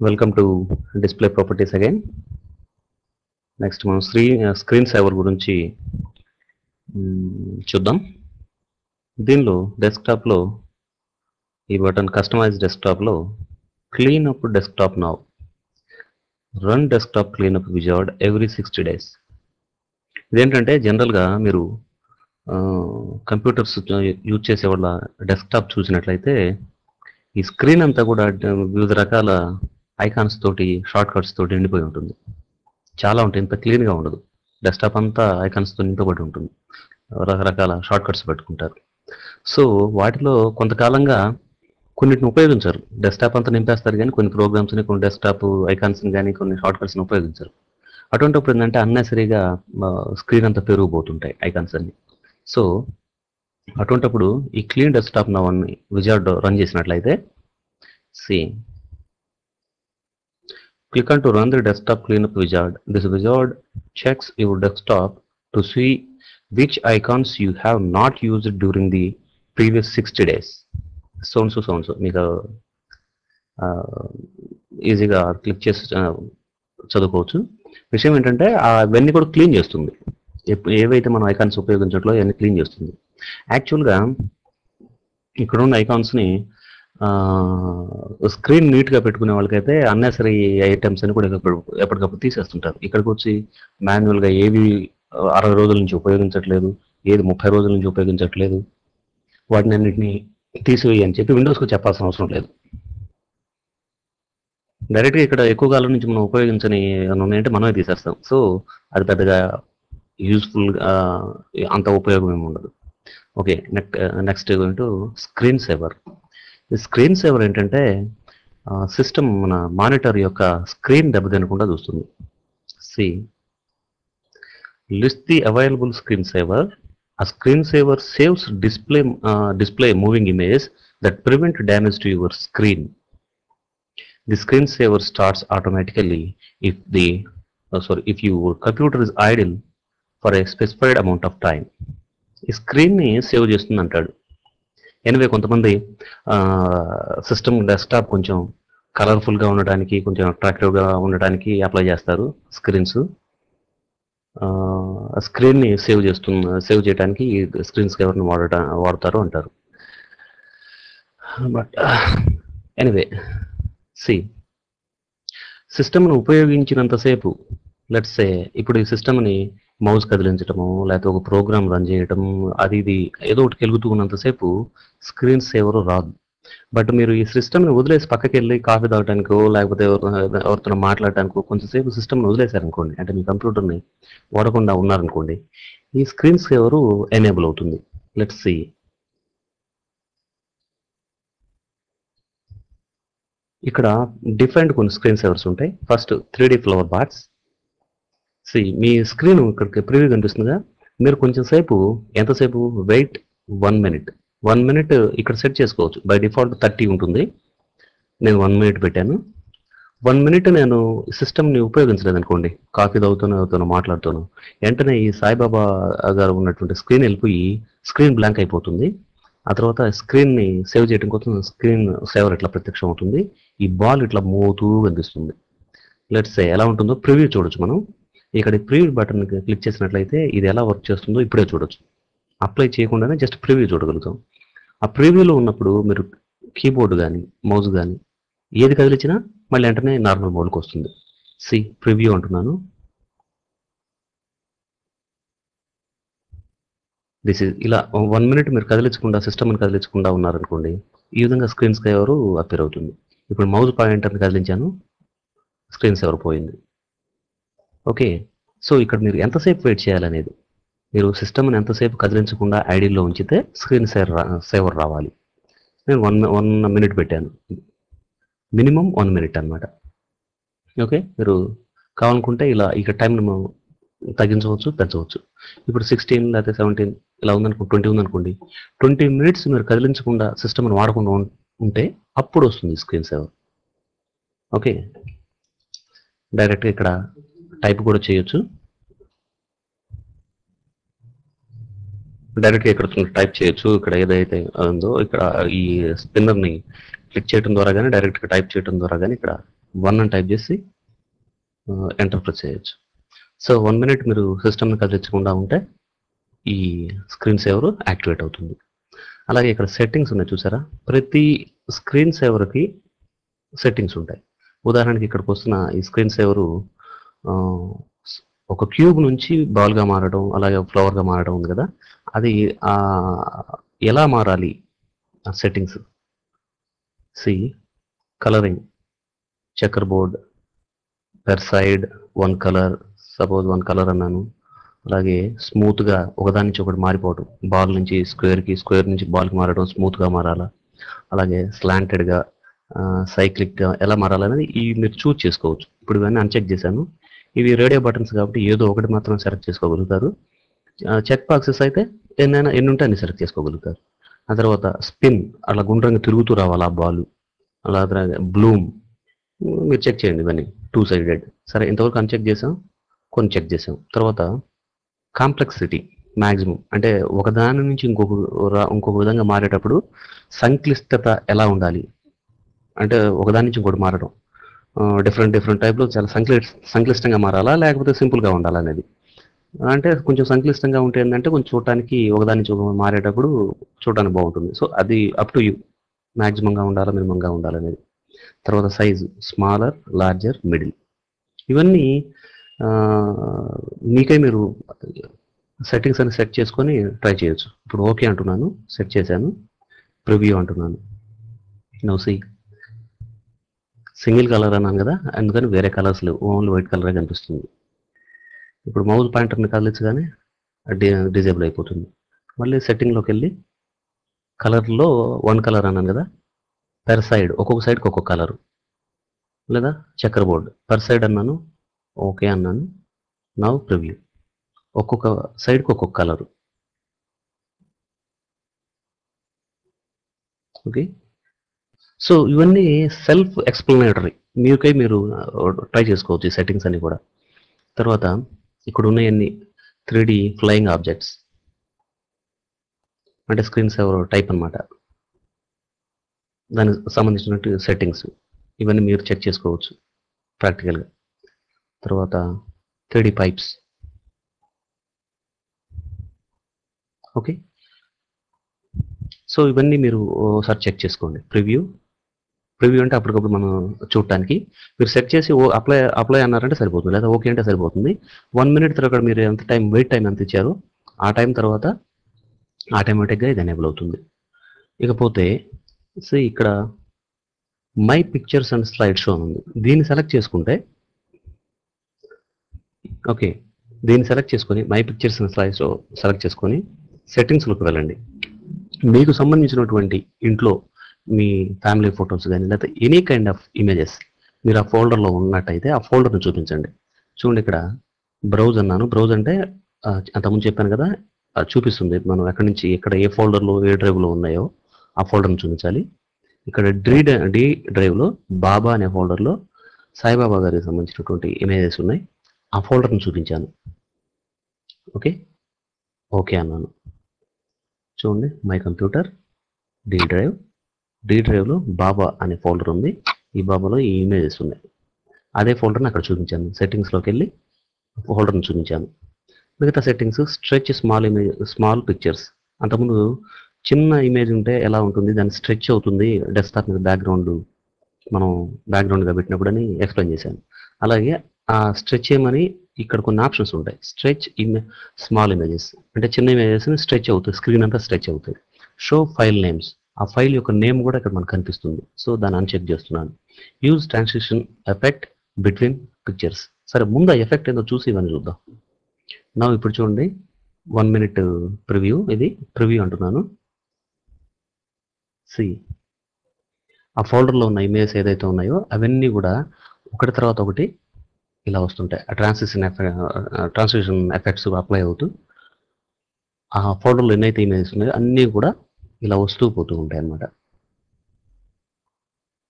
Welcome to display properties again. Next మనం screen saver గురించి చూద్దాం. దీనిలో డెస్క్టాప్లో ఈ బటన్ కస్టమైజ్ డెస్క్టాప్లో clean up desktop now, run desktop clean up wizard every 60 days. ఇదేంటంటే జనరల్గా మీరు కంప్యూటర్స్ యూజ్ చేసే వాళ్ళ డెస్క్టాప్ చూసినట్లయితే ఈ స్క్రీన్ అంతా కూడా వివిధ రకాల ఐకాన్స్ తోటి, షార్ట్ కట్స్ తోటి నిండిపోయి ఉంటుంది. చాలా ఉంటాయి, ఇంత క్లీన్గా ఉండదు. డెస్క్టాప్ అంతా ఐకాన్స్తో నింపబడి ఉంటుంది, రకరకాల షార్ట్ కట్స్ పెట్టుకుంటారు. సో వాటిలో కొంతకాలంగా కొన్నిటిని ఉపయోగించారు. డెస్క్టాప్ అంతా నింపేస్తారు కానీ కొన్ని ప్రోగ్రామ్స్ని, కొన్ని డెస్క్టాప్ ఐకాన్స్ని కానీ, కొన్ని షార్ట్ కట్స్ని ఉపయోగించారు. అటువంటిప్పుడు ఏంటంటే అన్నెసరీగా స్క్రీన్ అంతా పెరిగిపోతుంటాయి ఐకాన్స్ అన్ని. సో అటువంటిప్పుడు ఈ క్లీన్ డెస్క్టాప్ నౌ అని విజార్డ్ రన్ చేసినట్లయితే click on to run the desktop cleanup wizard. This wizard checks your desktop to see which icons you have not used during the previous 60 days. So మీకు ఈజీగా click చేసి చదువుకోవచ్చు. విషయం ఏంటంటే అవన్నీ కూడా క్లీన్ చేస్తుంది. ఏవైతే మనం ఐకాన్స్ ఉపయోగించట్లో అవన్నీ క్లీన్ చేస్తుంది. యాక్చువల్గా ఇక్కడ ఉన్న ఐకాన్స్ని స్క్రీన్ నీట్గా పెట్టుకునే వాళ్ళకైతే అన్నెసరీ ఐటమ్స్ అని కూడా ఎప్పటికప్పుడు తీసేస్తుంటారు. ఇక్కడికి వచ్చి మాన్యువల్గా ఏవి 60 రోజుల నుంచి ఉపయోగించట్లేదు, ఏది 30 రోజుల నుంచి ఉపయోగించట్లేదు, వాటిని అన్నింటినీ తీసివేయి అని చెప్పి విండోస్కి చెప్పాల్సిన అవసరం లేదు. డైరెక్ట్గా ఇక్కడ ఎక్కువ కాలం నుంచి మనం ఉపయోగించని ఉన్నాయంటే మనమే తీసేస్తాం. సో అది పెద్దగా యూస్ఫుల్, అంత ఉపయోగం ఏమి ఉండదు. Okay, next to screen saver. ఈ స్క్రీన్ సేవర్ ఏంటంటే సిస్టమ్ మన మానిటర్ యొక్క స్క్రీన్ దెబ్బతినకుండా చూస్తుంది. List the available screen saver. A screensaver saves display moving images that prevent damage to your screen. The screensaver starts automatically if your computer is idle for a specified amount of time. ఈ స్క్రీన్ని save చేస్తుంది అంటాడు. Anyway కొంతమంది system desktop కొంచెం కలర్ఫుల్గా ఉండడానికి, కొంచెం అట్రాక్టివ్గా ఉండడానికి అప్లై చేస్తారు స్క్రీన్స్. స్క్రీన్ని సేవ్ చేయడానికి స్క్రీన్ సేవర్ని వాడతారు అంటారు. బట్ ఎనివే సిస్టమ్ను ఉపయోగించినంతసేపు, లెట్స్ సే ఇప్పుడు ఈ సిస్టమ్ని మౌస్ కదిలించటము, లేకపోతే ఒక ప్రోగ్రామ్ రన్ చేయటం, అది ఇది ఏదో ఒకటి కెలుగుతూ ఉన్నంతసేపు స్క్రీన్ సేవర్ రాదు. బట్ మీరు ఈ సిస్టమ్ని వదిలేసి పక్కకి వెళ్ళి కాఫీ తాగడానికో, లేకపోతే ఎవరితో మాట్లాడటానికో కొంచెంసేపు సిస్టమ్ని వదిలేశారనుకోండి, అంటే మీ కంప్యూటర్ని వాడకుండా ఉన్నారనుకోండి, ఈ స్క్రీన్ సేవరు ఎనేబుల్ అవుతుంది. Let's see. ఇక్కడ డిఫరెంట్ కొన్ని స్క్రీన్ సేవర్స్ ఉంటాయి. First 3D flower box. మీ స్క్రీన్ ఇక్కడికి ప్రివ్యూ కనిపిస్తుందిగా, మీరు కొంచెం సేపు, ఎంతసేపు, వెయిట్ 1 minute. 1 minute ఇక్కడ సెట్ చేసుకోవచ్చు. బై డిఫాల్ట్ 30 ఉంటుంది, నేను 1 minute పెట్టాను. 1 minute నేను సిస్టమ్ని ఉపయోగించలేదు అనుకోండి, కాఫీ తాగుతాను మాట్లాడుతాను, వెంటనే ఈ సాయిబాబా గారు ఉన్నటువంటి స్క్రీన్ వెళ్ళిపోయి స్క్రీన్ బ్లాంక్ అయిపోతుంది. ఆ తర్వాత స్క్రీన్ని సేవ్ చేయడం కోసం స్క్రీన్ సేవర్ ఇట్లా ప్రత్యక్షం అవుతుంది. ఈ బాల్ ఇట్లా మోతూ కనిపిస్తుంది. లెట్స్ సే ఎలా ఉంటుందో ప్రివ్యూ చూడొచ్చు మనం. ఇక్కడ ప్రివ్యూ బటన్ క్లిక్ చేసినట్లయితే ఇది ఎలా వర్క్ చేస్తుందో ఇప్పుడే చూడొచ్చు. అప్లై చేయకుండానే జస్ట్ ప్రివ్యూ చూడగలుగుతాం. ఆ ప్రివ్యూలో ఉన్నప్పుడు మీరు కీబోర్డ్ కానీ, మౌస్ కానీ ఏది కదిలించినా మళ్ళీ వెంటనే నార్మల్ మోడ్కి వస్తుంది. ప్రివ్యూ అంటున్నాను. దిస్ ఇస్ ఇలా 1 minute మీరు కదిలించకుండా, సిస్టమ్ని కదిలించకుండా ఉన్నారనుకోండి, ఈ విధంగా స్క్రీన్ సేవర్ అపేర్ అవుతుంది. ఇప్పుడు మౌస్ పాయింటర్ని కదిలించాను, స్క్రీన్ సేవర్ పోయింది. ఓకే, సో ఇక్కడ మీరు ఎంతసేపు వెయిట్ చేయాలనేది, మీరు సిస్టమ్ని ఎంతసేపు కదిలించకుండా ఐడిల్లో ఉంచితే స్క్రీన్ సేవర్ రావాలి. నేను 1 minute పెట్టాను, మినిమం 1 minute అనమాట. ఓకే, మీరు కావాలనుకుంటే ఇలా ఇక టైం తగ్గించవచ్చు, పెంచవచ్చు. ఇప్పుడు 16 లేకపోతే 17 ఇలా ఉందనుకో, 20 ఉందనుకోండి, 20 minutes మీరు కదిలించకుండా సిస్టమ్ని వాడకుండా ఉంటే అప్పుడు వస్తుంది స్క్రీన్ సేవర్. ఓకే, డైరెక్ట్గా ఇక్కడ టైప్ కూడా చేయొచ్చు. డైరెక్ట్గా ఇక్కడ టైప్ చేయొచ్చు. ఇక్కడ ఏదైతే ఉందో ఇక్కడ ఈ స్పిన్నర్ని క్లిక్ చేయడం ద్వారా కానీ, డైరెక్ట్గా టైప్ చేయడం ద్వారా కానీ ఇక్కడ 1 అని టైప్ చేసి ఎంటర్ ప్రెస్ చేయొచ్చు. సో 1 మినిట్ మీరు సిస్టమ్ని కదిలించకుండా ఉంటే ఈ స్క్రీన్ సేవర్ యాక్టివేట్ అవుతుంది. అలాగే ఇక్కడ సెట్టింగ్స్ ఉన్నాయి చూసారా, ప్రతి స్క్రీన్ సేవర్కి సెట్టింగ్స్ ఉంటాయి. ఉదాహరణకి ఇక్కడికి వస్తున్న ఈ స్క్రీన్ సేవరు ఒక క్యూబ్ నుంచి బాల్గా మారడం, అలాగే ఫ్లవర్గా మారడం ఉంది కదా, అది ఎలా మారాలి ఆ సెట్టింగ్స్. సి colouring, checker board, per side 1 colour, suppose 1 colour అన్నాను. అలాగే స్మూత్గా ఒకదాని నుంచి ఒకటి మారిపోవడం, బాల్ నుంచి స్క్వేర్కి, స్క్వేర్ నుంచి బాల్కి మారడం, స్మూత్గా మారాలా, అలాగే స్లాంటెడ్గా, సైక్లిక్గా ఎలా మారాలనేది మీరు చూజ్ చేసుకోవచ్చు. ఇప్పుడు ఇవన్నీ అన్చెక్ చేశాను. ఇవి రేడియో బటన్స్ కాబట్టి ఏదో ఒకటి మాత్రం సెలెక్ట్ చేసుకోగలుగుతారు. చెక్ బాక్సెస్ అయితే ఎన్ని ఉంటే అన్ని సెలెక్ట్ చేసుకోగలుగుతారు. ఆ తర్వాత స్పిన్, అలా గుండ్రంగా తిరుగుతూ రావాలి ఆ బాల్. అలాగే బ్లూమ్ మీరు చెక్ చేయండి, ఇవన్నీ 2 సైడెడ్. సరే, ఇంతవరకు అన్చెక్ చేసాం, కొన్ని చెక్ చేసాం. తర్వాత కాంప్లెక్సిటీ మ్యాక్సిమం, అంటే ఒకదాని నుంచి ఇంకొక విధంగా మారేటప్పుడు సంక్లిష్టత ఎలా ఉండాలి, అంటే ఒకదాని నుంచి ఇంకోటి మారడం డిఫరెంట్ టైప్లో చాలా సంక్లిష్టంగా మారాలా లేకపోతే సింపుల్గా ఉండాలా అనేది. అంటే కొంచెం సంక్లిష్టంగా ఉంటే ఏంటంటే కొంచెం చూడటానికి ఒకదాని నుంచి ఒక మారేటప్పుడు చూడడానికి బాగుంటుంది. సో అది అప్ టు యూ, మ్యాక్సిమంగా ఉండాలా మినిమంగా ఉండాలనేది. తర్వాత సైజు స్మాలర్, లార్జర్, మిడిల్, ఇవన్నీ మీకై మీరు సెట్టింగ్స్ అని సెట్ చేసుకొని ట్రై చేయొచ్చు. ఇప్పుడు ఓకే అంటున్నాను, సెట్ చేశాను, ప్రివ్యూ అంటున్నాను. నౌ సీ సింగిల్ కలర్ అన్నాను కదా, అందుకని వేరే కలర్స్ లేవు, ఓన్లీ వైట్ కలరే కనిపిస్తుంది. ఇప్పుడు మౌస్ పాయింటర్ని కదిలించగానే డిజేబుల్ అయిపోతుంది. మళ్ళీ సెట్టింగ్లోకి వెళ్ళి కలర్లో 1 కలర్ అన్నాను కదా, పెర్ సైడ్ ఒక్కొక్క సైడ్కి ఒక్కొక్క కలరు, లేదా చెక్కర్ బోర్డ్ పర్ సైడ్ అన్నాను, ఓకే అన్నాను. నౌ ప్రివ్యూ, ఒక్కొక్క సైడ్కి ఒక్కొక్క కలరు. ఓకే, సో ఇవన్నీ సెల్ఫ్ ఎక్స్ప్లెనేటరీ, మీకై మీరు ట్రై చేసుకోవచ్చు ఈ సెట్టింగ్స్ అన్ని కూడా. తర్వాత ఇక్కడ ఉన్నాయన్ని 3D ఫ్లయింగ్ ఆబ్జెక్ట్స్, అంటే స్క్రీన్ సేవర్ టైప్ అన్నమాట, దానికి సంబంధించినట్టు సెట్టింగ్స్ ఇవన్నీ మీరు చెక్ చేసుకోవచ్చు ప్రాక్టికల్గా. తర్వాత 3D పైప్స్. ఓకే, సో ఇవన్నీ మీరు ఒకసారి చెక్ చేసుకోండి. ప్రివ్యూ అంటే అప్పటికప్పుడు మనం చూడటానికి మీరు సెట్ చేసి అప్లై అన్నారంటే సరిపోతుంది, లేదా ఓకే అంటే సరిపోతుంది. 1 మినిట్ తర్వాత మీరు ఎంత టైం వెయిట్ టైం ఎంత ఇచ్చారో ఆ టైం తర్వాత ఆటోమేటిక్గా ఇది ఎనేబుల్ అవుతుంది. ఇకపోతే సో ఇక్కడ my pictures and slide show ఉంది, దీన్ని సెలెక్ట్ చేసుకుంటే ఓకే, దీన్ని సెలెక్ట్ చేసుకొని my pictures and slide show select చేసుకొని సెట్టింగ్స్లోకి వెళ్ళండి. మీకు సంబంధించినటువంటి ఇంట్లో మీ ఫ్యామిలీ ఫొటోస్ కానీ లేకపోతే ఎనీ కైండ్ ఆఫ్ ఇమేజెస్ మీరు ఆ ఫోల్డర్లో ఉన్నట్టయితే ఆ ఫోల్డర్ని చూపించండి. చూడండి, ఇక్కడ బ్రౌజ్ అన్నాను. బ్రౌజ్ అంటే అంతకుముందు చెప్పాను కదా, చూపిస్తుంది మనం ఎక్కడి నుంచి ఎక్కడ ఏ ఫోల్డర్లో ఏ డ్రైవ్లో ఉన్నాయో ఆ ఫోల్డర్ని చూపించాలి. ఇక్కడ డి డ్రైవ్లో బాబా అనే ఫోల్డర్లో సాయిబాబా గారికి సంబంధించినటువంటి ఇమేజెస్ ఉన్నాయి, ఆ ఫోల్డర్ని చూపించాను. ఓకే అన్నాను. చూడండి, మై కంప్యూటర్ డి డ్రైవ్లో బాబా అనే ఫోల్డర్ ఉంది, ఈ బాబాలో ఈ ఇమేజెస్ ఉన్నాయి. అదే ఫోల్డర్ని అక్కడ చూపించాను. సెట్టింగ్స్లోకి వెళ్ళి ఫోల్డర్ని చూపించాను. మిగతా సెట్టింగ్స్ స్ట్రెచ్ స్మాల్ పిక్చర్స్, అంతకుముందు చిన్న ఇమేజ్ ఉంటే ఎలా ఉంటుంది, దాన్ని స్ట్రెచ్ అవుతుంది డెస్క్టాప్ మీద మనం బ్యాక్గ్రౌండ్గా పెట్టినప్పుడు అని ఎక్స్ప్లెయిన్ చేశాను. అలాగే ఆ స్ట్రెచ్ చేయమని ఇక్కడ కొన్ని ఆప్షన్స్ ఉంటాయి. స్ట్రెచ్ స్మాల్ ఇమేజెస్ అంటే చిన్న ఇమేజెస్ని స్ట్రెచ్ అవుతుంది, స్క్రీన్ అంతా స్ట్రెచ్ అవుతుంది. షో ఫైల్ నేమ్స్, ఆ ఫైల్ యొక్క నేమ్ కూడా ఇక్కడ మనకు కనిపిస్తుంది. సో దాన్ని అన్చెక్ చేస్తున్నాను. Use transition effect between pictures. సరే, ముందు ఆ ఎఫెక్ట్ ఏదో చూసి ఇవన్నీ చూద్దాం. నా ఇప్పుడు చూడండి, 1 మినిట్ ప్రివ్యూ, ఇది ప్రివ్యూ అంటున్నాను. సి ఆ ఫోల్డర్లో ఉన్న ఇమేజెస్ ఏదైతే ఉన్నాయో అవన్నీ కూడా ఒకటి తర్వాత ఒకటి ఇలా వస్తుంటాయి. ఆ ట్రాన్సిషన్ ఎఫెక్ట్స్ అప్లై అవుతూ ఆ ఫోల్డర్లో ఎన్నైతే ఇమేజెస్ ఉన్నాయో అన్నీ కూడా ఇలా వస్తూ పోతూ ఉంటాయి అన్నమాట.